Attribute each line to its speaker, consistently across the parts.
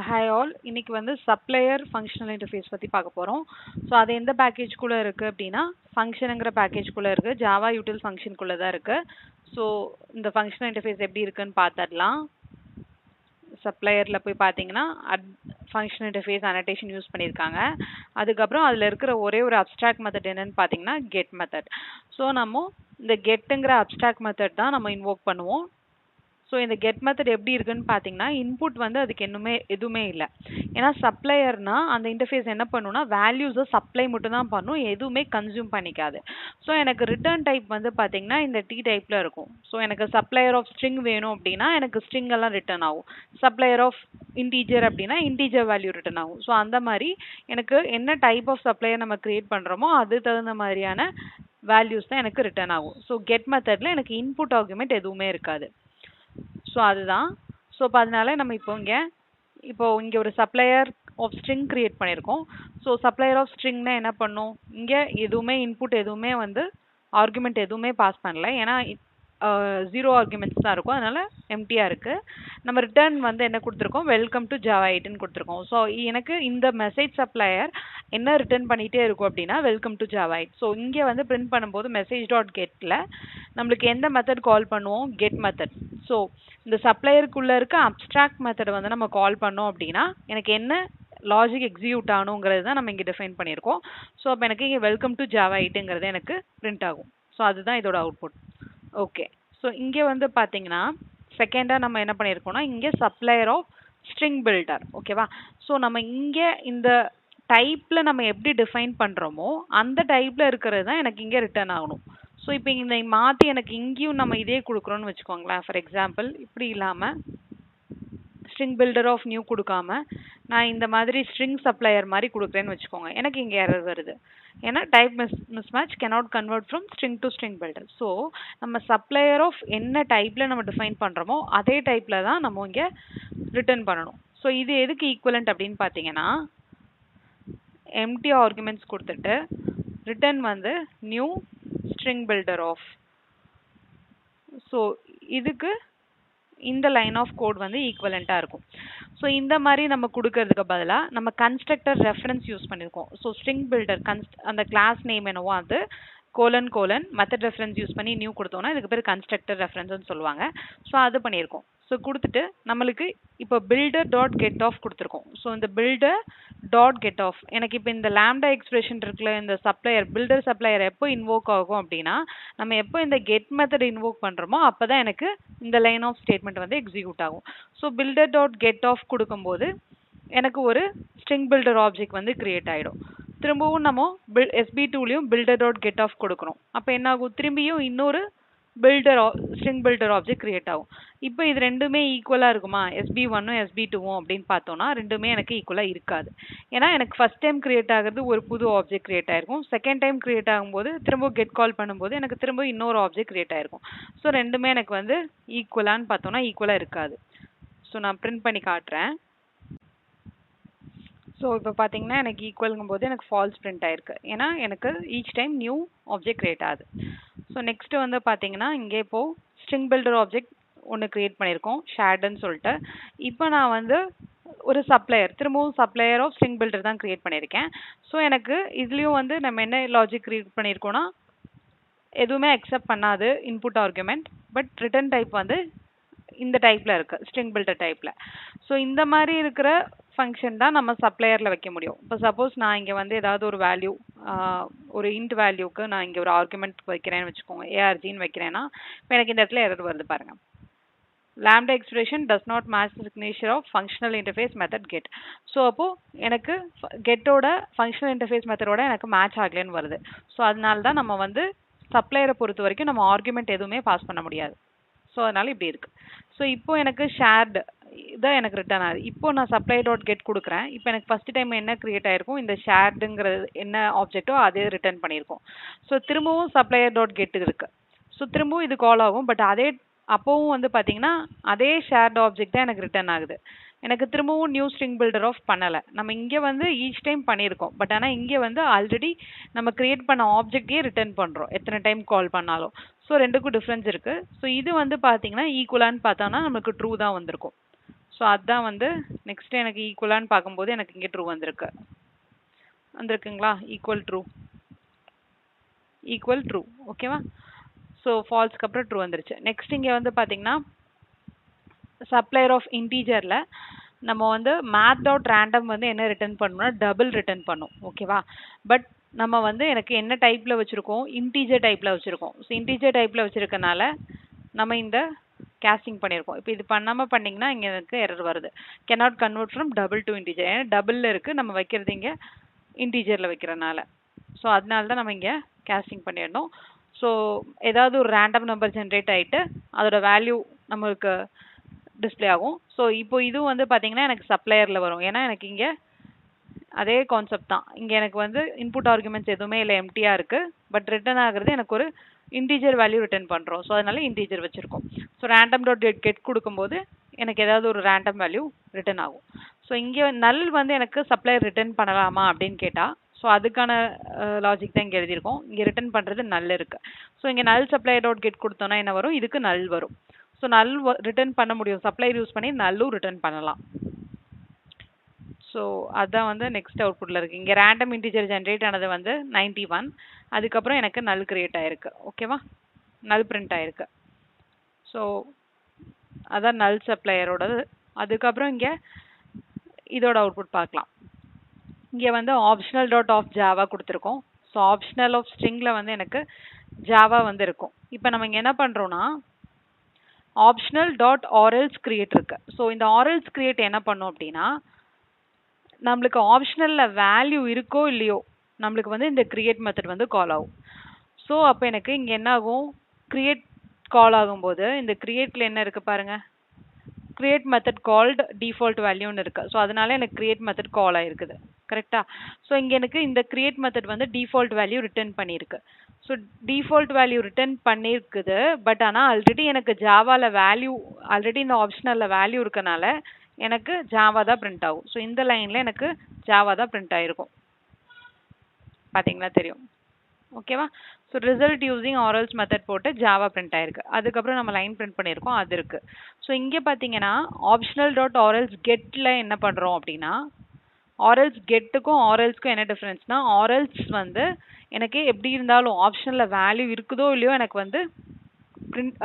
Speaker 1: Hi all, இன்னைக்கு வந்து supplier functional interface பற்றி பார்க்க போகிறோம். ஸோ அது எந்த பேக்கேஜ்குள்ளே இருக்குது அப்படின்னா ஃபங்க்ஷனுங்கிற பேக்கேஜ்குள்ளே இருக்குது, ஜாவா யூட்டில் ஃபங்க்ஷனுக்குள்ளே தான் இருக்குது. ஸோ இந்த ஃபங்க்ஷனல் இன்டர்ஃபேஸ் எப்படி இருக்குன்னு பார்த்துடலாம். சப்ளையரில் போய் பார்த்தீங்கன்னா ஃபங்க்ஷனல் இன்டர்ஃபேஸ் அனடேஷன் யூஸ் பண்ணியிருக்காங்க. அதுக்கப்புறம் அதில் இருக்கிற ஒரே ஒரு அப்ஸ்ட்ராக்ட் மெத்தட் என்னன்னு பார்த்தீங்கன்னா கெட் மெத்தட். ஸோ நம்ம இந்த கெட்டுங்கிற அப்ஸ்ட்ராக்ட் மெத்தட் தான் நம்ம இன்வோக் பண்ணுவோம். ஸோ இந்த கெட் மெத்தட் எப்படி இருக்குன்னு பார்த்தீங்கன்னா இன்புட் வந்து அதுக்கு எதுவுமே இல்லை. ஏன்னா சப்ளையர்னா அந்த இன்டர்ஃபேஸ் என்ன பண்ணுன்னா வேல்யூஸை சப்ளை மட்டும் தான் பண்ணும், எதுவுமே கன்சியூம் பண்ணிக்காது. ஸோ எனக்கு ரிட்டர்ன் டைப் வந்து பார்த்தீங்கன்னா இந்த டி டைப்பில் இருக்கும். ஸோ எனக்கு சப்ளையர் ஆஃப் ஸ்ட்ரிங் வேணும் அப்படின்னா எனக்கு ஸ்ட்ரிங் எல்லாம் ரிட்டர்ன் ஆகும். சப்ளையர் ஆஃப் இன்டீஜர் அப்படின்னா இன்டீஜர் வேல்யூ ரிட்டர்ன் ஆகும். ஸோ அந்த மாதிரி எனக்கு என்ன டைப் ஆஃப் சப்ளையர் நம்ம கிரியேட் பண்ணுறோமோ அது தகுந்த மாதிரியான வேல்யூஸ் தான் எனக்கு ரிட்டர்ன் ஆகும். ஸோ கெட் மெத்தடில் எனக்கு இன்புட் ஆர்குமெண்ட் எதுவுமே இருக்காது. ஸோ அதுதான். ஸோ இப்போ அதனால நம்ம இப்போ இங்கே ஒரு சப்ளையர் ஆஃப் ஸ்ட்ரிங் கிரியேட் பண்ணியிருக்கோம். ஸோ சப்ளையர் ஆஃப் ஸ்ட்ரிங்னா என்ன பண்ணும், இங்கே எதுவுமே இன்புட் எதுவுமே வந்து ஆர்குமெண்ட் எதுவுமே பாஸ் பண்ணல. ஏன்னா 0 ஆர்குமெண்ட்ஸ் தான் இருக்கும், அதனால எம்டியாக இருக்குது. நம்ம ரிட்டர்ன் வந்து என்ன கொடுத்துருக்கோம், வெல்கம் டு ஜாவா 8ன்னு கொடுத்துருக்கோம். ஸோ எனக்கு இந்த மெசேஜ் சப்ளையர் என்ன ரிட்டர்ன் பண்ணிகிட்டே இருக்கும் அப்படின்னா வெல்கம் டு ஜாவா 8. ஸோ இங்கே வந்து பிரிண்ட் பண்ணும்போது மெசேஜ் டாட் கெட்டில் நம்மளுக்கு எந்த மெத்தட் கால் பண்ணுவோம், கெட் மெத்தட். ஸோ இந்த சப்ளையருக்குள்ளே இருக்க அப்ஸ்ட்ராக்ட் மெத்தடை வந்து நம்ம கால் பண்ணோம் அப்படின்னா எனக்கு என்ன லாஜிக் எக்ஸிக்யூட் ஆகணுங்கிறது தான் நம்ம இங்கே டிஃபைன் பண்ணியிருக்கோம். ஸோ அப்போ எனக்கு இங்கே வெல்கம் டு ஜாவா 8ங்கிறது எனக்கு பிரிண்ட் ஆகும். ஸோ அதுதான் இதோட அவுட்புட். ஓகே, ஸோ இங்கே வந்து பார்த்தீங்கன்னா செகண்டாக நம்ம என்ன பண்ணியிருக்கோம்னா இங்கே சப்ளையர் ஆஃப் ஸ்ட்ரிங் பில்டர். ஓகேவா? ஸோ நம்ம இங்கே இந்த டைப்பில் நம்ம எப்படி டிஃபைன் பண்ணுறோமோ அந்த டைப்பில் இருக்கிறது தான் எனக்கு இங்கே ரிட்டர்ன் ஆகணும். ஸோ இப்போ இந்த மாற்றி எனக்கு இங்கேயும் நம்ம இதே கொடுக்குறோன்னு வச்சுக்கோங்களேன். ஃபார் எக்ஸாம்பிள் இப்படி இல்லாமல் ஸ்ட்ரிங் பில்டர் ஆஃப் நியூ கொடுக்காம நான் இந்த மாதிரி ஸ்ட்ரிங் சப்ளையர் மாதிரி கொடுக்குறேன்னு வச்சுக்கோங்க, எனக்கு இங்கே எரர் வருது. ஏன்னா type mismatch cannot convert from string to string builder. So நம்ம சப்ளையர் ஆஃப் என்ன டைப்பில் நம்ம டிஃபைன் பண்ணுறோமோ அதே டைப்பில் தான் நம்ம இங்கே ரிட்டர்ன் பண்ணணும். ஸோ இது எதுக்கு ஈக்குவலண்ட் அப்படின்னு பார்த்தீங்கன்னா எம்டி ஆர்குமெண்ட்ஸ் கொடுத்துட்டு ரிட்டர்ன் வந்து new string builder of. So இதுக்கு இந்த லைன் ஆஃப் கோட் வந்து ஈக்குவலண்ட்டாக இருக்கும். ஸோ இந்த மாதிரி நம்ம கொடுக்கறதுக்கு பதிலாக நம்ம கன்ஸ்ட்ரக்டர் ரெஃபரன்ஸ் யூஸ் பண்ணியிருக்கோம். ஸோ ஸ்ட்ரிங் பில்டர் அந்த கிளாஸ் நேம் என்னவோ அது கோலன் மெத்தட் ரெஃபரன்ஸ் யூஸ் பண்ணி நியூ கொடுத்தோன்னா இதுக்கு பேர் கன்ஸ்ட்ரக்டர் ரெஃபரன்ஸ்னு சொல்லுவாங்க. ஸோ அது பண்ணியிருக்கோம். ஸோ கொடுத்துட்டு நம்மளுக்கு இப்போ பில்டர் டாட் கெட் ஆஃப் கொடுத்துருக்கோம். ஸோ இந்த பில்டர் டாட் கெட் ஆஃப் எனக்கு இப்போ இந்த லேம்டா எக்ஸ்பிரஷன் இருக்குல்ல, இந்த சப்ளையர் பில்டர் சப்ளையர் எப்போ இன்வோக் ஆகும் அப்படின்னா நம்ம எப்போ இந்த கெட் மெத்தட் இன்வோக் பண்ணுறோமோ அப்போ தான் எனக்கு இந்த லைன் ஆஃப் ஸ்டேட்மெண்ட் வந்து எக்ஸிக்யூட் ஆகும். So builder dot get of கொடுக்கும்போது எனக்கு ஒரு ஸ்ட்ரிங் பில்டர் ஆப்ஜெக்ட் வந்து கிரியேட் ஆகிடும். திரும்பவும் நம்ம SB2லையும் பில்டர் டாட் கெட் ஆஃப் கொடுக்குறோம். அப்போ என்ன ஆகும், திரும்பியும் இன்னொரு ஸ்ட்ரிங் பில்டர் ஆப்ஜெக்ட் கிரியேட் ஆகும். இப்போ இது ரெண்டுமே ஈக்குவலாக இருக்குமா, SB1ம் SB2ம் அப்படின்னு பார்த்தோம்னா ரெண்டுமே எனக்கு ஈக்குவலாக இருக்காது. ஏன்னா எனக்கு ஃபர்ஸ்ட் டைம் கிரியேட் ஆகிறது ஒரு புது ஆப்ஜெக்ட் கிரியேட் ஆயிருக்கும், செகண்ட் டைம் கிரியேட் ஆகும்போது திரும்ப கெட் கால் பண்ணும்போது எனக்கு திரும்ப இன்னொரு ஆப்ஜெக்ட் கிரியேட் ஆயிருக்கும். ஸோ ரெண்டுமே எனக்கு வந்து ஈக்குவலான்னு பார்த்தோம்னா ஈக்குவலாக இருக்காது. ஸோ நான் பிரிண்ட் பண்ணி காட்டுறேன். ஸோ இப்போ பார்த்தீங்கன்னா எனக்கு ஈக்குவலுங்கும் போது எனக்கு ஃபால்ஸ் பிரிண்ட் ஆயிருக்கு, ஏன்னா எனக்கு each time new object create ஆகுது. ஸோ நெக்ஸ்ட் வந்து பார்த்தீங்கன்னா இங்கே இப்போது ஸ்ட்ரிங் பில்டர் ஆப்ஜெக்ட் ஒன்று கிரியேட் பண்ணியிருக்கோம் ஷேர்டுன்னு சொல்லிட்டு. இப்போ நான் வந்து ஒரு திரும்பவும் சப்ளையர் ஆஃப் ஸ்ட்ரிங் பில்டர் தான் கிரியேட் பண்ணியிருக்கேன். ஸோ எனக்கு இதுலேயும் வந்து நம்ம என்ன லாஜிக் கிரியேட் பண்ணியிருக்கோன்னா எதுவுமே அக்செப்ட் பண்ணாது input argument, but return type வந்து இந்த டைப்பில் இருக்குது, ஸ்ட்ரிங் பில்டர் டைப்பில். ஸோ இந்த மாதிரி இருக்கிற ஃபங்க்ஷன் தான் நம்ம சப்ளையரில் வைக்க முடியும். இப்போ சப்போஸ் நான் இங்கே வந்து ஏதாவது ஒரு வேல்யூ, ஒரு இன்ட் வேல்யூக்கு நான் இங்கே ஒரு ஆர்குமெண்ட் வைக்கிறேன்னு வச்சுக்கோங்க, ARGன்னு வைக்கிறேன்னா இப்போ எனக்கு இந்த இடத்துல எரர் வருது பாருங்கள், lambda expression does not match the signature of functional interface method get. So அப்போது எனக்கு கெட்டோட ஃபங்க்ஷனல் இன்டர்ஃபேஸ் மெத்தடோட எனக்கு மேட்ச் ஆகலன்னு வருது. ஸோ அதனால தான் நம்ம வந்து சப்ளையரை பொறுத்த வரைக்கும் நம்ம ஆர்குமெண்ட் எதுவுமே பாஸ் பண்ண முடியாது. ஸோ அதனால இப்படி இருக்குது. ஸோ இப்போ எனக்கு ஷேர்டு இதான் எனக்கு ரிட்டர்ன் ஆகுது. இப்போ நான் சப்ளை டாட் கெட் கொடுக்குறேன். இப்போ எனக்கு ஃபர்ஸ்ட் டைம் என்ன கிரியேட் ஆயிருக்கும், இந்த ஷேர்டுங்கிறது என்ன ஆப்ஜெக்டோ அதே ரிட்டர்ன் பண்ணியிருக்கோம். ஸோ திரும்பவும் சப்ளையர் டாட் கெட் இருக்கு. ஸோ திரும்பவும் இது கால் ஆகும், பட் அப்போவும் வந்து பார்த்தீங்கன்னா அதே ஷேர்டு ஆப்ஜெக்ட் தான் எனக்கு ரிட்டர்ன் ஆகுது. எனக்கு திரும்பவும் நியூ ஸ்ட்ரிங் பில்டர் ஆஃப் பண்ணலை. நம்ம இங்கே வந்து ஈச் டைம் பண்ணியிருக்கோம், பட் ஆனால் இங்கே வந்து ஆல்ரெடி நம்ம கிரியேட் பண்ண ஆப்ஜெக்டே ரிட்டர்ன் பண்ணுறோம் எத்தனை டைம் கால் பண்ணாலும். ஸோ ரெண்டுக்கும் டிஃப்ரென்ஸ் இருக்குது. ஸோ இது வந்து பார்த்தீங்கன்னா ஈக்குவலான்னு பார்த்தோன்னா நமக்கு ட்ரூ தான் வந்திருக்கும். ஸோ ஸோ அதான் வந்து நெக்ஸ்ட் எனக்கு ஈக்குவலான்னு பார்க்கும்போது எனக்கு இங்கே ட்ரூ வந்திருக்குங்களா, ஈக்குவல் ட்ரூ ஓகேவா. ஸோ ஃபால்ஸ்க்கு அப்புறம் ட்ரூ வந்துருச்சு. நெக்ஸ்ட் இங்கே வந்து பார்த்தீங்கன்னா சப்ளையர் ஆஃப் இன்டீஜரில் நம்ம வந்து மேத் டாட் ரேண்டம் வந்து என்ன ரிட்டர்ன் பண்ணணும்னா டபுள் ரிட்டர்ன் பண்ணும் ஓகேவா. பட் நம்ம வந்து எனக்கு என்ன டைப்பில் வச்சுருக்கோம், இன்டீஜர் டைப்பில் வச்சுருக்கோம். ஸோ இன்டீஜர் டைப்பில் வச்சுருக்கனால நம்ம இந்த கேஸ்டிங் பண்ணியிருக்கோம். இப்போ இது பண்ணாமல் பண்ணிங்கன்னா இங்கே எனக்கு எரர் வருது, cannot convert from double to integer. ஏன்னா டபுளில் இருக்குது, நம்ம வைக்கிறது இங்கே இன்டீஜரில் வைக்கிறனால. ஸோ அதனால தான் நம்ம இங்கே கேஸ்டிங் பண்ணிடணும். ஸோ ஏதாவது ஒரு ரேண்டம் நம்பர் ஜென்ரேட் ஆகிட்டு அதோட வேல்யூ நம்மளுக்கு டிஸ்பிளே ஆகும். ஸோ இப்போ இதுவும் வந்து பார்த்தீங்கன்னா எனக்கு சப்ளையரில் வரும். ஏன்னா எனக்கு இங்கே அதே கான்செப்ட் தான். இங்கே எனக்கு வந்து இன்புட் ஆர்குமெண்ட்ஸ் எதுவுமே இல்லை, எம்டியாக இருக்குது. பட் ரிட்டர்ன் ஆகுறது எனக்கு ஒரு இன்டீஜர் வேல்யூ ரிட்டர்ன் பண்ணுறோம். ஸோ அதனால இன்டீஜர் வச்சுருக்கோம். ஸோ ரேண்டம் டாட் கெட் கொடுக்கும்போது எனக்கு ஏதாவது ஒரு ரேண்டம் வேல்யூ ரிட்டர்ன் ஆகும். ஸோ இங்கே நல் வந்து எனக்கு சப்ளையர் ரிட்டர்ன் பண்ணலாமா அப்படின்னு கேட்டால், ஸோ அதுக்கான லாஜிக் தான் இங்கே எழுதியிருக்கோம். இங்கே ரிட்டர்ன் பண்ணுறது நல் இருக்குது. ஸோ இங்கே நல் சப்ளையர் டாட் கெட் கொடுத்தோன்னா என்ன வரும், இதுக்கு நல் வரும். ஸோ நல் ரிட்டர்ன் பண்ண முடியும், சப்ளையர் யூஸ் பண்ணி நல்லும் ரிட்டர்ன் பண்ணலாம். ஸோ அதான் வந்து நெக்ஸ்ட் அவுட்புட்டில் இருக்குது. இங்கே ரேண்டம் இன்டீஜர் ஜென்ரேட் ஆனது வந்து 91. அதுக்கப்புறம் எனக்கு நல் கிரியேட் ஆகிருக்கு ஓகேவா, நல் பிரிண்ட் ஆகிருக்கு. ஸோ அதான் நல் சப்ளையரோடது. அதுக்கப்புறம் இங்கே இதோட அவுட்புட் பார்க்கலாம். இங்கே வந்து ஆப்ஷனல் டாட் ஆஃப் ஜாவா கொடுத்துருக்கோம். ஸோ ஆப்ஷனல் ஆஃப் ஸ்ட்ரிங்கில் வந்து எனக்கு ஜாவா வந்து இருக்கும். இப்போ நம்ம இங்கே என்ன பண்ணுறோன்னா ஆப்ஷனல் டாட் ஆர்எல்ஸ் கிரியேட் இருக்கு. ஸோ இந்த ஆர்எல்ஸ் கிரியேட் என்ன பண்ணும் அப்படின்னா, நம்மளுக்கு ஆப்ஷனலில் வேல்யூ இருக்கோ இல்லையோ நம்மளுக்கு வந்து இந்த கிரியேட் மெத்தட் வந்து கால் ஆகும். ஸோ அப்போ எனக்கு இங்கே என்ன ஆகும், கிரியேட் கால் ஆகும்போது இந்த கிரியேட்டில் என்ன இருக்குது பாருங்கள், கிரியேட் மெத்தட் கால்டு டிஃபால்ட் வேல்யூன்னு இருக்குது. ஸோ அதனால எனக்கு கிரியேட் மெத்தட் கால் ஆகிருக்குது கரெக்டாக. ஸோ இங்கே எனக்கு இந்த கிரியேட் மெத்தட் வந்து டிஃபால்ட் வேல்யூ ரிட்டர்ன் பண்ணியிருக்கு. ஸோ டிஃபால்ட் வேல்யூ ரிட்டர்ன் பண்ணியிருக்குது. பட் ஆனால் ஆல்ரெடி எனக்கு ஜாவாவில் வேல்யூ, ஆல்ரெடி இந்த ஆப்ஷனலில் வேல்யூ இருக்கனால எனக்கு ஜாவா தான் பிரிண்ட் ஆகும். ஸோ இந்த லைனில் எனக்கு ஜாவா தான் பிரிண்ட் ஆகிருக்கும், பார்த்தீங்களா தெரியும் ஓகேவா. ஸோ ரிசல்ட் யூஸிங் ஆர்எல்ஸ் மெத்தட் போட்டு ஜாவா பிரிண்ட் ஆயிருக்கு. அதுக்கப்புறம் நம்ம லைன் பிரிண்ட் பண்ணியிருக்கோம், அது இருக்குது. ஸோ இங்கே பார்த்தீங்கன்னா ஆப்ஷனல் டாட் ஆர்எல்ஸ் கெட்டில் என்ன பண்ணுறோம் அப்படின்னா, ஆர்எல்ஸ் கெட்டுக்கும் ஆர்எல்ஸ்க்கும் என்ன டிஃப்ரென்ஸ்னா, ஆர்எல்ஸ் வந்து எனக்கு எப்படி இருந்தாலும் ஆப்ஷனில் வேல்யூ இருக்குதோ இல்லையோ எனக்கு வந்து பிரிண்ட்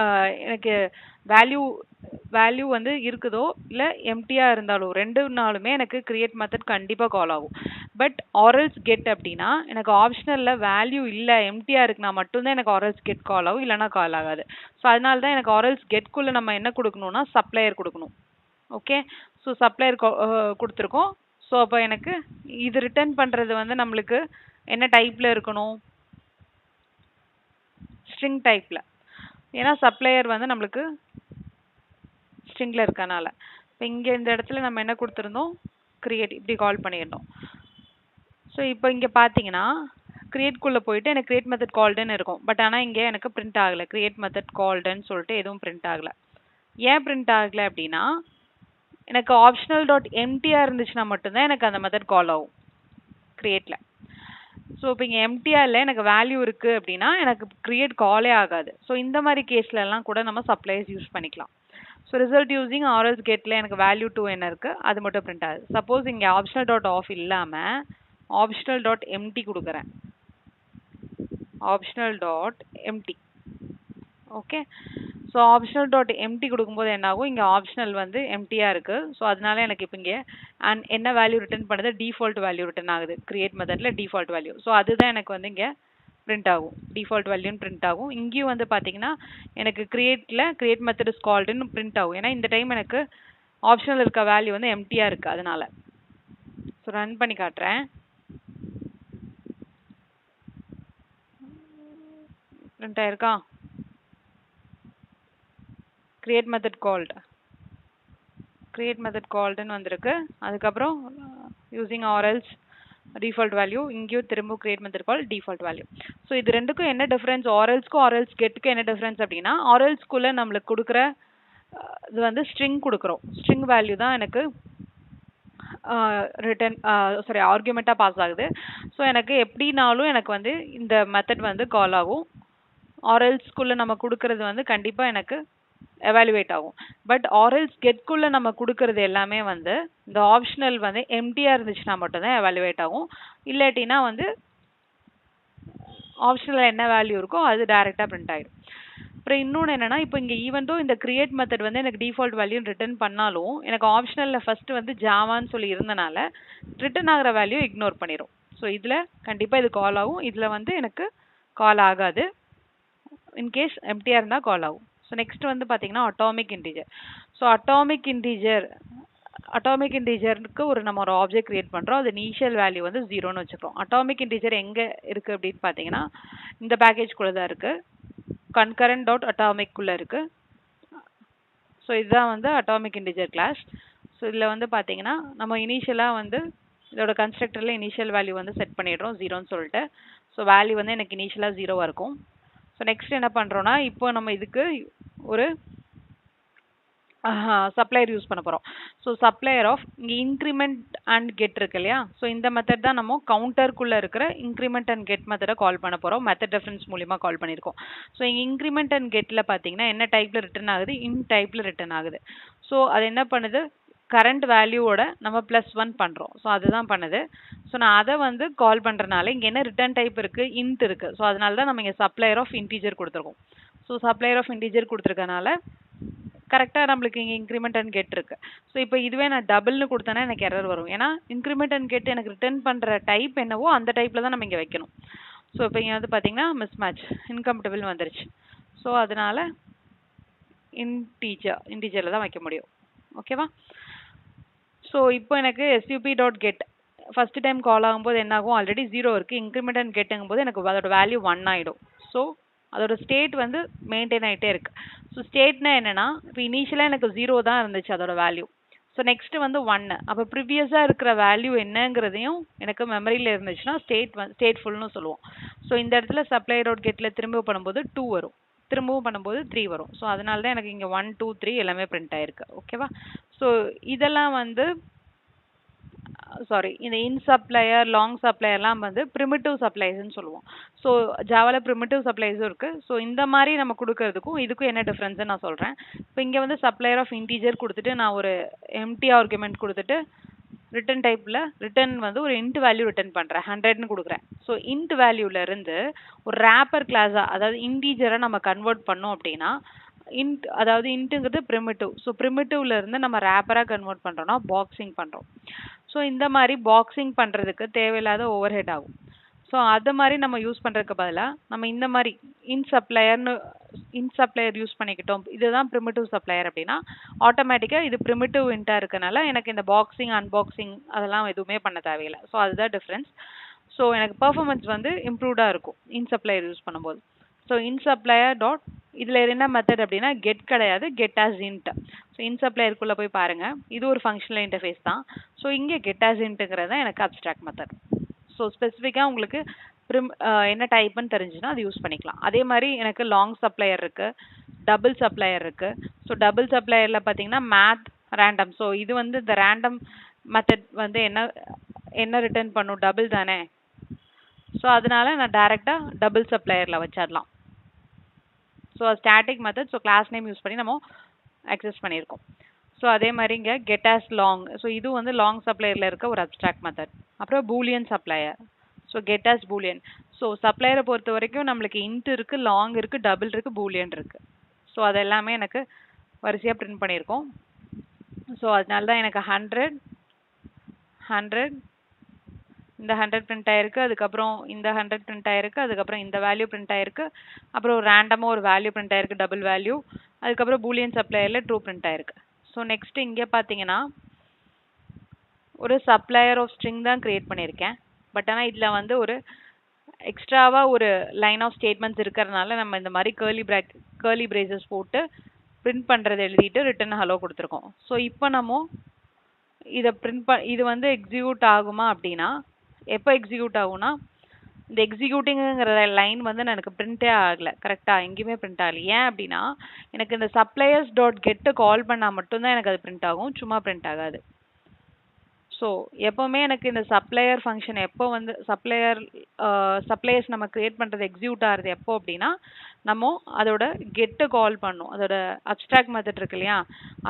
Speaker 1: எனக்கு வேல்யூ வந்து இருக்குதோ இல்லை எம்டியாக இருந்தாலும் ரெண்டு நாளுமே எனக்கு கிரியேட் மெத்தட் கண்டிப்பாக கால் ஆகும். பட் ஆர்எல்ஸ் கெட் அப்படின்னா எனக்கு ஆப்ஷனலில் வேல்யூ இல்லை எம்டியாக இருக்குன்னா மட்டும்தான் எனக்கு ஆர்எல்ஸ் கெட் கால் ஆகும், இல்லைனா கால் ஆகாது. ஸோ அதனால தான் எனக்கு ஆர்எல்ஸ் கெட்குள்ளே நம்ம என்ன கொடுக்கணும்னா சப்ளையர் கொடுக்கணும். ஓகே, ஸோ சப்ளையர் கொடுத்துருக்கோம். ஸோ அப்போ எனக்கு இது ரிட்டர்ன் பண்ணுறது வந்து நம்மளுக்கு என்ன டைப்பில் இருக்கணும், ஸ்ட்ரிங் டைப்பில். ஏன்னா சப்ளையர் வந்து நம்மளுக்கு ஸ்ட்ரிங்கில் இருக்கனால. இப்போ இங்கே இந்த இடத்துல நம்ம என்ன கொடுத்துருந்தோம், கிரியேட் இப்படி கால் பண்ணியிருந்தோம். ஸோ இப்போ இங்கே பார்த்தீங்கன்னா கிரியேட்குள்ளே போயிட்டு எனக்கு கிரியேட் மெத்தட் கால்டுன்னு இருக்கும். பட் ஆனால் இங்கே எனக்கு பிரிண்ட் ஆகலை, கிரியேட் மெத்தட் கால்டுன்னு சொல்லிட்டு எதுவும் பிரிண்ட் ஆகலை. ஏன் பிரிண்ட் ஆகலை அப்படின்னா, எனக்கு ஆப்ஷனல் டாட் எம்டியாக இருந்துச்சுன்னா மட்டும்தான் எனக்கு அந்த மெத்தட் கால் ஆகும் கிரியேட்டில். ஸோ இப்போ இங்கே எம்டியாக இல்லை, எனக்கு வேல்யூ இருக்குது அப்படின்னா எனக்கு கிரியேட் காலே ஆகாது. ஸோ இந்த மாதிரி கேஸ்லலாம் கூட நம்ம சப்ளைஸ் யூஸ் பண்ணிக்கலாம். ஸோ ரிசல்ட் யூஸிங் ஆர்எல்ஸ் கெட்டில் எனக்கு வேல்யூ 2 என்ன இருக்குது அது மட்டும் பிரிண்ட் ஆகுது. சப்போஸ் இங்கே ஆப்ஷனல் டாட் ஆஃப் இல்லாமல் ஆப்ஷனல் டாட் எம்டி கொடுக்குறேன், optional dot empty okay. So optional dot empty கொடுக்கும்போது என்ன ஆகும், இங்கே ஆப்ஷனல் வந்து எம்டியாக இருக்குது. ஸோ அதனால எனக்கு இப்போ இங்கே என்ன வேல்யூ ரிட்டர்ன் பண்ணுது, டிஃபால்ட் வேல்யூ ரிட்டர்ன் ஆகுது கிரியேட் மெத்தடில் டிஃபால்ட் வேல்யூ. ஸோ அதுதான் எனக்கு வந்து இங்கே பிரிண்ட் ஆகும், டிஃபால்ட் வேல்யூன்னு பிரிண்ட் ஆகும். இங்கேயும் வந்து பார்த்தீங்கன்னா எனக்கு கிரியேட் மெத்தட் இஸ் கால்டுன்னு பிரிண்ட் ஆகும். ஏன்னா இந்த டைம் எனக்கு ஆப்ஷனல் இருக்க வேல்யூ வந்து எம்டியாக இருக்குது அதனால. ஸோ ரன் பண்ணி காட்டுறேன், பிரிண்ட் ஆயிருக்கா, கிரியேட் மெத்தட் கால்டுன்னு வந்திருக்கு. அதுக்கப்புறம் யூஸிங் ஆர்எல்ஸ் டிஃபால்ட் வேல்யூ, இங்கேயும் திரும்ப கிரியேட் மெத்தட் கால் டிஃபால்ட் வேல்யூ. ஸோ இது ரெண்டுக்கும் என்ன டிஃப்ரென்ஸ், ஆர்எல்ஸ்க்கும் ஆர்எல்ஸ் கெட்டுக்கும் என்ன டிஃப்ரென்ஸ் அப்படின்னா, ஆர்எல்ஸ்குள்ளே நம்மளுக்கு கொடுக்குற இது வந்து ஸ்ட்ரிங் கொடுக்குறோம், ஸ்ட்ரிங் வேல்யூ தான் எனக்கு ஆர்குமெண்ட்டாக பாஸ் ஆகுது. ஸோ எனக்கு எப்படினாலும் எனக்கு வந்து இந்த மெத்தட் வந்து கால் ஆகும். ஆர்எல்ஸ்குள்ளே நம்ம கொடுக்குறது வந்து கண்டிப்பாக எனக்கு எவாலுவேட் ஆகும். பட் ஆர்எல்ஸ் கெட்குள்ளே நம்ம கொடுக்கறது எல்லாமே வந்து இந்த ஆப்ஷனல் வந்து எம்டியாக இருந்துச்சுன்னா மட்டும்தான் எவாலுவேட் ஆகும். இல்லாட்டினா வந்து ஆப்ஷனில் என்ன வேல்யூ இருக்கோ அது டைரெக்டாக பிரிண்ட் ஆகிடும். அப்புறம் இன்னொன்று என்னென்னா, இப்போ இங்கே ஈவன் தோ இந்த கிரியேட் மெத்தட் வந்து எனக்கு டிஃபால்ட் வேல்யூ ரிட்டர்ன் பண்ணாலும் எனக்கு ஆப்ஷனலில் ஃபஸ்ட்டு வந்து ஜாவான்னு சொல்லி இருந்தனால ரிட்டர்ன் ஆகிற வேல்யூ இக்னோர் பண்ணிடும். ஸோ இதில் கண்டிப்பாக இது கால் ஆகும், இதில் வந்து எனக்கு கால் ஆகாது. இன்கேஸ் எம்டியாக இருந்தால் கால் ஆகும். ஸோ நெக்ஸ்ட் வந்து பார்த்தீங்கன்னா அட்டாமிக் இன்டீஜர். ஸோ அட்டாமிக் இன்டீஜருக்கு நம்ம ஒரு ஆப்ஜெக்ட் கிரியேட் பண்ணுறோம். அது இனிஷியல் வேல்யூ வந்து 0ன்னு வச்சுக்கிறோம். அட்டாமிக் இன்டீஜர் எங்கே இருக்குது அப்படின்னு பார்த்தீங்கன்னா இந்த பேக்கேஜ்குள்ளே தான் இருக்குது, concurrent.atomic-குள்ளே இருக்குது. ஸோ இதுதான் வந்து அட்டாமிக் இன்டீஜர் கிளாஸ். ஸோ இதில் வந்து பார்த்தீங்கன்னா நம்ம இனிஷியலாக வந்து இதோட கன்ஸ்ட்ரக்டரில் இனிஷியல் வேல்யூ வந்து செட் பண்ணிடுறோம் 0ன்னு சொல்லிட்டு. ஸோ வேல்யூ வந்து எனக்கு இனிஷியலாக 0வாக இருக்கும். ஸோ நெக்ஸ்ட் என்ன பண்ணுறோன்னா, இப்போ நம்ம இதுக்கு ஒரு சப்ளையர் யூஸ் பண்ண போகிறோம். ஸோ சப்ளையர் ஆஃப் இங்கே இன்க்ரிமெண்ட் அண்ட் கெட் இருக்கு இல்லையா? ஸோ இந்த மெத்தட் தான் நம்ம கவுண்டருக்குள்ளே இருக்கிற இன்க்ரிமெண்ட் அண்ட் கெட் மெத்தடை கால் பண்ண போகிறோம். மெத்தட் ரெஃபரன்ஸ் மூலிமா கால் பண்ணியிருக்கோம். ஸோ இங்கே இன்க்ரிமெண்ட் அண்ட் கெட்டில் பார்த்தீங்கன்னா என்ன டைப்பில் ரிட்டர்ன் ஆகுது? இன் டைப்பில் ரிட்டர்ன் ஆகுது. ஸோ அது என்ன பண்ணுது? கரண்ட் வேல்யூவோட நம்ம +1 பண்ணுறோம். ஸோ அதுதான் பண்ணுது. ஸோ நான் அதை வந்து கால் பண்ணுறனால இங்கே என்ன ரிட்டர்ன் டைப் இருக்குது? இன்ட் இருக்குது. ஸோ அதனால தான் நம்ம இங்கே சப்ளையர் ஆஃப் இன்டீஜர் கொடுத்துருக்கோம். ஸோ சப்ளையர் ஆஃப் இன்டீஜர் கொடுத்துருக்கனால கரெக்டாக நம்மளுக்கு இங்கே இன்க்ரிமெண்ட் அண்ட் கெட் இருக்குது. ஸோ இப்போ இதுவே நான் டபுள்னு கொடுத்தேன்னா எனக்கு எரர் வரும். ஏன்னா இன்க்ரிமெண்ட் அண்ட் கெட் எனக்கு ரிட்டர்ன் பண்ணுற டைப் என்னவோ அந்த டைப்பில் தான் நம்ம இங்கே வைக்கணும். ஸோ இப்போ இங்கே வந்து பார்த்தீங்கன்னா மிஸ்மேட்ச் இன்கம்ப்டபிள் வந்துருச்சு. ஸோ அதனால் இன்டீஜரில் தான் வைக்க முடியும். ஓகேவா? ஸோ இப்போ எனக்கு sup.get ஃபஸ்ட்டு டைம் கால் ஆகும்போது என்ன ஆகும்? ஆல்ரெடி 0 இருக்குது. இன்க்ரிமெண்ட் அண்ட் கெட்டுங்கும் போது எனக்கு அதோட வேல்யூ 1 ஆகிடும். ஸோ அதோட ஸ்டேட் வந்து மெயின்டைன் ஆகிட்டே இருக்கு. ஸோ ஸ்டேட்னா என்னென்னா, இப்போ இனிஷியலாக எனக்கு 0 தான் இருந்துச்சு அதோட வேல்யூ. ஸோ நெக்ஸ்ட்டு வந்து 1. அப்போ ப்ரீவியஸாக இருக்கிற வேல்யூ என்னங்கிறதையும் எனக்கு மெமரியில் இருந்துச்சுன்னா ஸ்டேட்ஃபுல்னு சொல்லுவோம். ஸோ இந்த இடத்துல supply.getல திரும்ப பண்ணும்போது 2 வரும், திரும்பவும் பண்ணும்போது 3 வரும். ஸோ அதனால தான் எனக்கு இங்கே 1, 2, 3 எல்லாமே பிரிண்ட் ஆயிருக்கு. ஓகேவா? ஸோ இதெல்லாம் வந்து இந்த இன் சப்ளையர், லாங் சப்ளையர்லாம் வந்து ப்ரிமிட்டிவ் சப்ளைஸ்ன்னு சொல்லுவோம். ஸோ ஜாவாவில் ப்ரிமிட்டிவ் சப்ளைஸும் இருக்குது. ஸோ இந்த மாதிரி நம்ம கொடுக்கறதுக்கும் இதுக்கும் என்ன டிஃப்ரென்ஸ்னு நான் சொல்கிறேன். இப்போ இங்கே வந்து சப்ளையர் ஆஃப் இன்டீஜர் கொடுத்துட்டு நான் ஒரு எம்டி ஆர்குமெண்ட் கொடுத்துட்டு ரிட்டன் டைப்பில் ரிட்டன் வந்து ஒரு இன்ட் வேல்யூ ரிட்டன் பண்ணுறேன், 100ன்னு கொடுக்குறேன். ஸோ இன்ட் வேல்யூலேருந்து ஒரு ரேப்பர் கிளாஸாக, அதாவது இன்டீஜரை நம்ம கன்வெர்ட் பண்ணோம் அப்படின்னா அதாவது இன்ட்டுங்கிறது ப்ரிமிட்டிவ். ஸோ ப்ரிமிட்டிவ்லேருந்து நம்ம ரேப்பராக கன்வெர்ட் பண்ணுறோன்னா பாக்ஸிங் பண்ணுறோம். ஸோ இந்த மாதிரி பாக்ஸிங் பண்ணுறதுக்கு தேவையில்லாத ஓவர் ஹெட் ஆகும். ஸோ அது மாதிரி நம்ம யூஸ் பண்ணுறதுக்கு பதிலாக நம்ம இந்த மாதிரி இன் சப்ளையர் யூஸ் பண்ணிக்கிட்டோம். இதுதான் ப்ரிமிட்டிவ் சப்ளையர் அப்படின்னா ஆட்டோமேட்டிக்காக இது ப்ரிமிட்டிவ் இன்ட்டாக இருக்கனால எனக்கு இந்த பாக்ஸிங் அன்பாக்சிங் அதெல்லாம் எதுவுமே பண்ண தேவையில்லை. ஸோ அதுதான் டிஃப்ரென்ஸ். ஸோ எனக்கு பர்ஃபார்மன்ஸ் வந்து இம்ப்ரூவ்டாக இருக்கும் இன் சப்ளையர் யூஸ் பண்ணும்போது. ஸோ இன் சப்ளையர் டாட் இதில் என்ன மெத்தட் அப்படின்னா கெட் கிடையாது, get as int. So int சப்ளையருக்குள்ளே போய் பாருங்கள், இது ஒரு ஃபங்க்ஷனல் இன்டர்ஃபேஸ் தான். ஸோ இங்கே கெட் ஆஸ் இன்ட்டுங்கிறது தான் எனக்கு அப்ஸ்ட்ராக்ட் மெத்தட். ஸோ ஸ்பெசிஃபிக்காக உங்களுக்கு என்ன டைப்புன்னு தெரிஞ்சுன்னா அது யூஸ் பண்ணிக்கலாம். அதே மாதிரி எனக்கு லாங் சப்ளையர் இருக்குது, டபுள் சப்ளையர் இருக்குது. ஸோ டபுள் சப்ளையரில் பார்த்தீங்கன்னா மேத் ரேண்டம். ஸோ இது வந்து இந்த ரேண்டம் மெத்தட் வந்து என்ன ரிட்டர்ன் பண்ணும்? டபுள் தானே. ஸோ அதனால நான் டைரெக்டாக டபுள் சப்ளையரில் வச்சிடலாம். So static method. So class name use பண்ணி நம்ம அக்சஸ் பண்ணியிருக்கோம். ஸோ அதே மாதிரி இங்கே கெட் ஆஸ் லாங். ஸோ இது வந்து லாங் சப்ளையரில் இருக்க ஒரு அப்ஸ்ட்ராக்ட் மெத்தட். அப்புறம் boolean supplier. So get as boolean. So சப்ளையரை பொறுத்த வரைக்கும் நம்மளுக்கு இன்ட் இருக்குது, லாங் இருக்குது, டபுள் இருக்குது, பூலியன் இருக்குது. ஸோ அது எல்லாமே எனக்கு வரிசையாக பிரிண்ட் பண்ணியிருக்கோம். ஸோ அதனால தான் எனக்கு 100 இந்த 100 பிரிண்ட் ஆயிருக்கு, அதுக்கப்புறம் இந்த 100 பிரிண்ட் ஆயிருக்கு, அதுக்கப்புறம் இந்த வேல்யூ பிரிண்ட் ஆயிருக்கு, அப்புறம் ரேண்டமாக ஒரு வேல்யூ பிரிண்ட் ஆயிருக்கு, டபுள் வேல்யூ, அதுக்கப்புறம் பூலியன் சப்ளையரில் ட்ரூ பிரிண்ட் ஆயிருக்கு. ஸோ நெக்ஸ்ட் இங்கே பார்த்தீங்கன்னா ஒரு சப்ளையர் ஆஃப் ஸ்ட்ரிங் தான் கிரியேட் பண்ணியிருக்கேன். பட் ஆனால் இதில் வந்து ஒரு எக்ஸ்ட்ராவாக ஒரு லைன் ஆஃப் ஸ்டேட்மெண்ட்ஸ் இருக்கிறதுனால நம்ம இந்த மாதிரி கேர்லி பிரேசஸ் போட்டு பிரிண்ட் பண்ணுறது எழுதிட்டு ரிட்டன் ஹலோ கொடுத்துருக்கோம். ஸோ இப்போ நம்ம இதை இது வந்து எக்ஸிக்யூட் ஆகுமா அப்படின்னா எப்போ எக்ஸிக்யூட் ஆகும்னா இந்த எக்ஸிக்யூட்டிங்கிற லைன் வந்து எனக்கு பிரிண்டே ஆகலை, கரெக்டாக எங்கேயுமே பிரிண்ட் ஆகலை. ஏன் அப்படின்னா எனக்கு இந்த சப்ளையர்ஸ் டாட் கெட்டை கால் பண்ணால் மட்டும்தான் எனக்கு அது பிரிண்ட் ஆகும், சும்மா பிரிண்ட் ஆகாது. ஸோ எப்போவுமே எனக்கு இந்த சப்ளையர் ஃபங்க்ஷன் எப்போ வந்து சப்ளையர்ஸ் நம்ம கிரியேட் பண்ணுறது எக்ஸிக்யூட் ஆகிறது எப்போ அப்படின்னா நம்ம அதோட கெட்டை கால் பண்ணணும். அதோட அப்ஸ்ட்ராக்ட் மெத்தட் இருக்கு இல்லையா,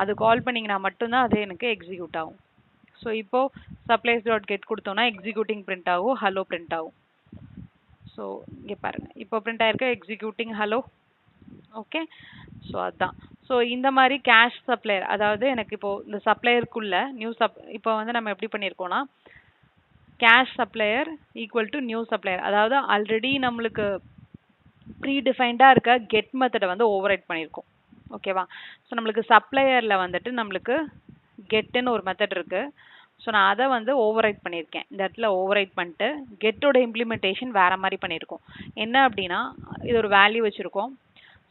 Speaker 1: அது கால் பண்ணிங்கன்னா மட்டும்தான் அது எனக்கு எக்ஸிக்யூட் ஆகும். ஸோ இப்போ சப்ளைஸ் டாட் கெட் கொடுத்தோம்னா எக்ஸிக்யூட்டிங் பிரிண்ட் ஆகும், ஹலோ பிரிண்ட் ஆகும். ஸோ இங்கே பாருங்கள், இப்போ பிரிண்ட் ஆயிருக்கு எக்ஸிக்யூட்டிங் ஹலோ. ஓகே, ஸோ அதுதான். ஸோ இந்த மாதிரி கேஷ் சப்ளையர், அதாவது எனக்கு இப்போது இந்த சப்ளையருக்குள்ள நியூ இப்போ வந்து நம்ம எப்படி பண்ணியிருக்கோம்னா cache supplier equal to new supplier, அதாவது ஆல்ரெடி நம்மளுக்கு ப்ரீடிஃபைன்டாக இருக்க கெட் மெத்தடை வந்து ஓவர் ரைட் பண்ணியிருக்கோம். ஓகேவா? ஸோ நம்மளுக்கு சப்ளையரில் வந்துட்டு நம்மளுக்கு கெட்டுன்னு ஒரு மெத்தட் இருக்குது. ஸோ நான் அதை வந்து ஓவர் ரைட் பண்ணியிருக்கேன். இந்த இடத்துல ஓவர் ரைட் பண்ணிட்டு கெட்டோட இம்ப்ளிமெண்டேஷன் வேறு மாதிரி பண்ணியிருக்கோம். என்ன அப்படின்னா, இது ஒரு வேல்யூ வச்சுருக்கோம்.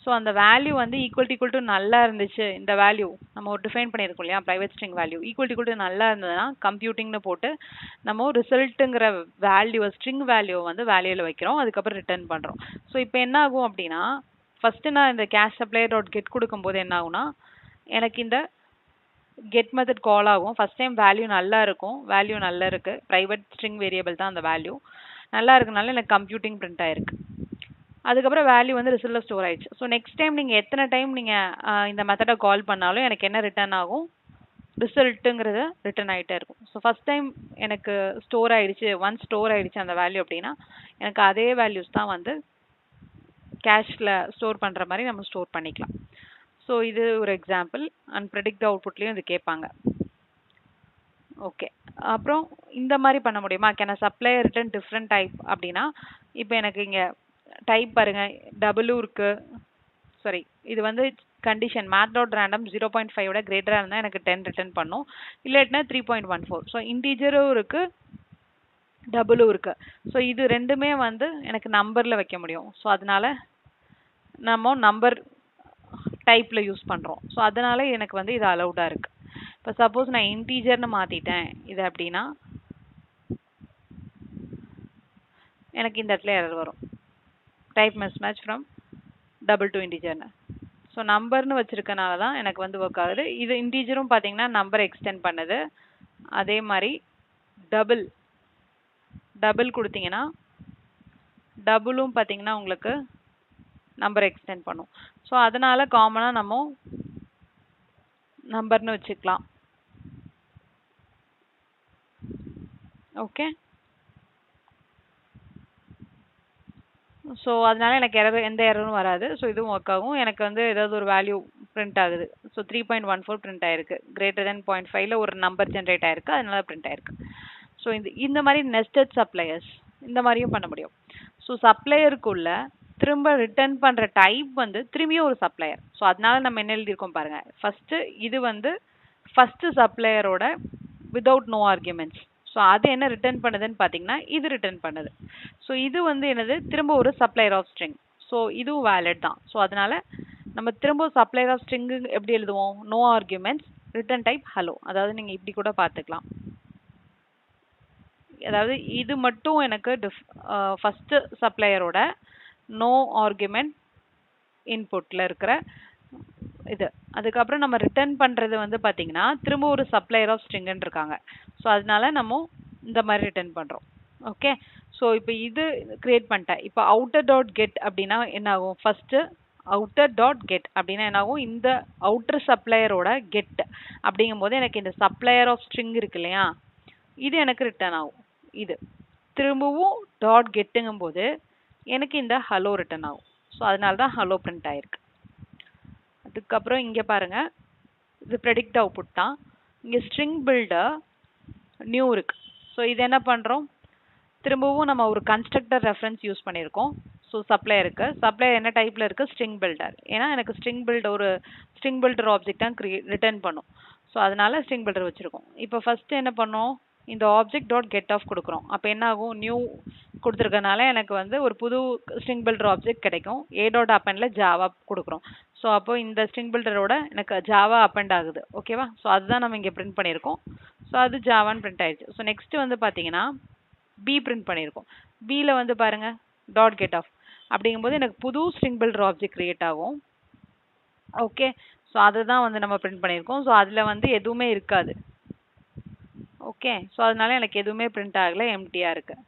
Speaker 1: ஸோ அந்த வேல்யூ வந்து ஈக்குவல் டு நல்லா இருந்துச்சு, இந்த வேல்யூ நம்ம ஒரு டிஃபைன் பண்ணியிருக்கோம் இல்லையா, private string value equal to நல்லா இருந்ததுன்னா கம்ப்யூட்டிங்னு போட்டு நம்ம ரிசல்ட்டுங்கிற வேல்யூவை ஸ்ட்ரிங் வேல்யூவை வந்து வேல்யூவில் வைக்கிறோம், அதுக்கப்புறம் ரிட்டர்ன் பண்ணுறோம். ஸோ இப்போ என்ன ஆகும் அப்படின்னா, ஃபஸ்ட்டு நான் இந்த கேஷ் சப்ளையர் டாட் கெட் கொடுக்கும்போது என்ன ஆகும்னா, எனக்கு இந்த கெட் மெத்தட் கால் ஆகும். ஃபஸ்ட் டைம் வேல்யூ நல்லா இருக்கும், வேல்யூ நல்லா இருக்குது, ப்ரைவேட் ஸ்ட்ரிங் வேரியபிள் தான் அந்த வேல்யூ, நல்லா இருக்கனால எனக்கு கம்ப்யூட்டிங் பிரிண்ட் ஆயிருக்கு. அதுக்கப்புறம் வேல்யூ வந்து ரிசல்ட்டில் ஸ்டோர் ஆயிடுச்சு. ஸோ நெக்ஸ்ட் டைம் நீங்கள் எத்தனை டைம் நீங்கள் இந்த மெத்தடை கால் பண்ணாலும் எனக்கு என்ன ரிட்டர்ன் ஆகும், ரிசல்ட்டுங்கிறது ரிட்டர்ன் ஆகிட்டே இருக்கும். ஸோ ஃபஸ்ட் டைம் எனக்கு ஸ்டோர் ஆகிடுச்சு, ஒன்ஸ் ஸ்டோர் ஆகிடுச்சு அந்த வேல்யூ அப்படின்னா எனக்கு அதே வேல்யூஸ் தான் வந்து கேஷில் ஸ்டோர் பண்ணுற மாதிரி நம்ம ஸ்டோர் பண்ணிக்கலாம். ஸோ இது ஒரு எக்ஸாம்பிள். அண்ட் ப்ரெடிக்ட் அவுட்புட்லேயும் இது கேட்பாங்க. ஓகே, அப்புறம் இந்த மாதிரி பண்ண முடியுமா, can supply return different type அப்படின்னா, இப்போ எனக்கு இங்கே டைப் பாருங்க, டபுள் இருக்கு, சாரி இது வந்து கண்டிஷன் மேத் டாட் ரேண்டம் 0.5 கிரேட்டராக இருந்தால் எனக்கு 10 ரிட்டர்ன் பண்ணும், இல்லாட்டினா 3.14. ஸோ இன்டீஜரும் இருக்குது, டபுளும் இருக்குது. ஸோ இது ரெண்டுமே வந்து எனக்கு நம்பரில் வைக்க முடியும். ஸோ அதனால நம்ம நம்பர் டைப்பில் யூஸ் பண்ணுறோம். ஸோ அதனால எனக்கு வந்து இது அலௌடாக இருக்குது. இப்போ சப்போஸ் நான் இன்டீஜர்னு மாற்றிட்டேன் இது அப்படின்னா எனக்கு இந்த இடத்துல எரர் வரும், type mismatch from double to இன்டீஜர்னு. ஸோ நம்பர்னு வச்சுருக்கனால தான் எனக்கு வந்து ஒர்க் ஆகுது. இது இன்டீஜரும் பார்த்தீங்கன்னா நம்பர் எக்ஸ்டெண்ட் பண்ணுது. அதே மாதிரி டபுள் கொடுத்தீங்கன்னா டபுளும் பார்த்தீங்கன்னா உங்களுக்கு நம்பர் எக்ஸ்டெண்ட் பண்ணும். ஸோ அதனால் காமனாக நம்ம நம்பர்னு வச்சுக்கலாம். ஓகே, ஸோ அதனால எனக்கு எந்த எரரும் வராது. ஸோ இதுவும் ஒர்க் ஆகும். எனக்கு வந்து ஏதாவது ஒரு வேல்யூ பிரிண்ட் ஆகுது. ஸோ 3.14 பிரிண்ட் ஆயிருக்கு, கிரேட்டர் தென் 0.5ல ஒரு நம்பர் ஜென்ரேட் ஆயிருக்கு, அதனால பிரிண்ட் ஆயிருக்கு. ஸோ இந்த மாதிரி நெஸ்டட் சப்ளையர்ஸ் இந்த மாதிரியும் பண்ண முடியும். ஸோ சப்ளையருக்குள்ள திரும்ப ரிட்டர்ன் பண்ணுற டைப் வந்து திரும்பியும் ஒரு சப்ளையர். ஸோ அதனால நம்ம என்ன எழுதியிருக்கோம் பாருங்க, ஃபஸ்ட்டு இது வந்து ஃபஸ்ட்டு சப்ளையரோட வித்தவுட் நோ ஆர்குமெண்ட்ஸ். ஸோ அது என்ன ரிட்டர்ன் பண்ணுதுன்னு பார்த்தீங்கன்னா இது ரிட்டர்ன் பண்ணுது. ஸோ இது வந்து என்னது, திரும்ப ஒரு சப்ளையர் ஆஃப் ஸ்ட்ரிங். ஸோ இதுவும் வேலிட் தான். ஸோ அதனால நம்ம திரும்ப சப்ளையர் ஆஃப் ஸ்ட்ரிங் எப்படி எழுதுவோம், no arguments return type hello. அதாவது நீங்கள் இப்படி கூட பார்த்துக்கலாம். அதாவது இது மட்டும் எனக்கு ஃபஸ்ட்டு சப்ளையரோட நோ ஆர்குமெண்ட் இன்புட்டில் இருக்கிற இது. அதுக்கப்புறம் நம்ம ரிட்டர்ன் பண்ணுறது வந்து பார்த்தீங்கன்னா திரும்ப ஒரு சப்ளையர் ஆஃப் ஸ்ட்ரிங்குன்னு இருக்காங்க. ஸோ அதனால நம்ம இந்த மாதிரி ரிட்டர்ன் பண்ணுறோம். ஓகே, ஸோ இப்போ இது கிரியேட் பண்ணிட்டேன். இப்போ அவுட்டர் டாட் கெட் அப்படின்னா என்ன ஆகும், ஃபஸ்ட்டு அவுட்டர் டாட் கெட் அப்படின்னா என்ன ஆகும், இந்த அவுட்டர் சப்ளையரோட கெட் அப்படிங்கும் போது எனக்கு இந்த சப்ளையர் ஆஃப் ஸ்ட்ரிங் இருக்கு இல்லையா, இது எனக்கு ரிட்டர்ன் ஆகும். இது திரும்பவும் டாட் கெட்டுங்கும் போது எனக்கு இந்த ஹலோ ரிட்டர்ன் ஆகும். ஸோ அதனால தான் ஹலோ பிரிண்ட் ஆயிருக்கு. அதுக்கப்புறம் இங்கே பாருங்க, இது ப்ரெடிக்ட் அவுட்புட் தான். இங்கே ஸ்ட்ரிங் பில்டர் நியூ இருக்கு. ஸோ இது என்ன பண்ணுறோம், திரும்பவும் நம்ம ஒரு கன்ஸ்ட்ரக்டர் ரெஃபரன்ஸ் யூஸ் பண்ணியிருக்கோம். ஸோ சப்ளையருக்கு சப்ளையர் என்ன டைப்பில் இருக்குது, ஸ்ட்ரிங் பில்டர். ஏன்னா எனக்கு ஸ்ட்ரிங் பில்டர் ஆப்ஜெக்ட் தான் ரிட்டர்ன் பண்ணும். ஸோ அதனால ஸ்ட்ரிங் பில்டர் வச்சுருக்கோம். இப்போ ஃபஸ்ட்டு என்ன பண்ணோம், இந்த ஆப்ஜெக்ட் டாட் கெட் ஆஃப் கொடுக்குறோம். அப்போ என்ன ஆகும், நியூ கொடுத்துருக்கனால எனக்கு வந்து ஒரு புது ஸ்ட்ரிங் பில்டர் ஆப்ஜெக்ட் கிடைக்கும். ஏ டாட் அப்பெண்டில் ஜாவா கொடுக்குறோம். ஸோ அப்போ இந்த ஸ்ட்ரிங் பில்டரோட எனக்கு ஜாவா அப்பெண்ட் ஆகுது. ஓகேவா? ஸோ அதுதான் நம்ம இங்கே பிரிண்ட் பண்ணியிருக்கோம். ஸோ அது ஜாவான்னு பிரிண்ட் ஆயிடுச்சு. ஸோ நெக்ஸ்ட்டு வந்து பார்த்தீங்கன்னா பி பிரிண்ட் பண்ணியிருக்கோம். பியில் வந்து பாருங்கள் டாட் கெட் ஆஃப் அப்படிங்கும்போது எனக்கு புது ஸ்ட்ரிங் பில்டர் ஆப்ஜெக்ட் கிரியேட் ஆகும். ஓகே, ஸோ அதை தான் வந்து நம்ம பிரிண்ட் பண்ணியிருக்கோம். ஸோ அதில் வந்து எதுவுமே இருக்காது. ஓகே, ஸோ அதனால எனக்கு எதுவுமே பிரிண்ட் ஆகலை, எம்டியாக இருக்குது.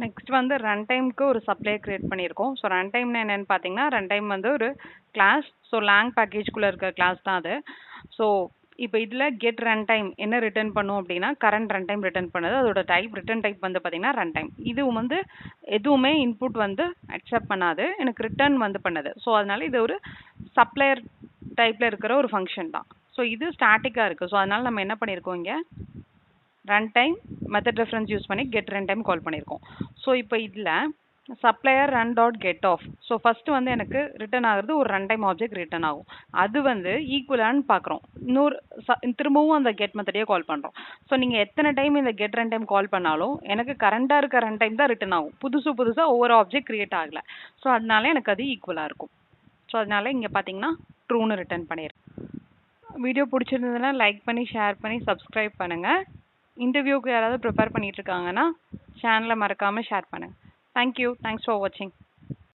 Speaker 1: நெக்ஸ்ட் வந்து ரன் டைம்க்கு ஒரு சப்ளையர் கிரியேட் பண்ணியிருக்கோம். ஸோ ரன் டைம்னா என்னன்னு பார்த்தீங்கன்னா, ரன் டைம் வந்து ஒரு கிளாஸ். ஸோ லேங் பேக்கேஜ்குள்ளே இருக்க கிளாஸ் தான் அது. ஸோ இப்போ இதில் கெட் ரன் டைம் என்ன ரிட்டர்ன் பண்ணும் அப்படின்னா, கரண்ட் ரன் டைம் ரிட்டர்ன் பண்ணுது. அதோட ரிட்டர்ன் டைப் வந்து பார்த்தீங்கன்னா ரன் டைம். இது வந்து எதுவுமே இன்புட் வந்து அக்செப்ட் பண்ணாது, எனக்கு ரிட்டர்ன் வந்து பண்ணுது. ஸோ அதனால இது ஒரு சப்ளையர் டைப்பில் இருக்கிற ஒரு ஃபங்க்ஷன் தான். ஸோ இது ஸ்டாட்டிக்காக இருக்குது. ஸோ அதனால நம்ம என்ன பண்ணியிருக்கோம் இங்கே run time method reference use பண்ணி கெட் ரன் டைம் கால் பண்ணியிருக்கோம். ஸோ இப்போ இதில் supplier run dot get of. So first வந்து எனக்கு ரிட்டர்ன் ஆகுறது ஒரு ரன் டைம் ஆப்ஜெக்ட் ரிட்டர்ன் ஆகும். அது வந்து ஈக்குவலான்னு பார்க்குறோம். திரும்பவும் அந்த கெட் மெத்தடையே கால் பண்ணுறோம். ஸோ நீங்கள் எத்தனை டைம் இந்த கெட் ரன் டைம் கால் பண்ணாலும் எனக்கு கரண்டாக இருக்க ரன் டைம் தான் ரிட்டர்ன் ஆகும். புதுசாக ஒவ்வொரு ஆப்ஜெக்ட் கிரியேட் ஆகலை. ஸோ அதனால எனக்கு அது ஈக்குவலாக இருக்கும். ஸோ அதனால இங்கே பார்த்தீங்கன்னா ட்ரூன்னு ரிட்டர்ன் பண்ணிடுறேன். வீடியோ பிடிச்சிருந்ததுன்னா லைக் பண்ணி ஷேர் பண்ணி சப்ஸ்கிரைப் பண்ணுங்கள். இன்டர்வியூக்கு யாராவது ப்ரிப்பேர் பண்ணிட்டு இருக்காங்கன்னா சேனலை மறக்காமல் ஷேர் பண்ணுங்கள். தேங்க்யூ. தேங்க்ஸ் ஃபார் வாட்சிங்.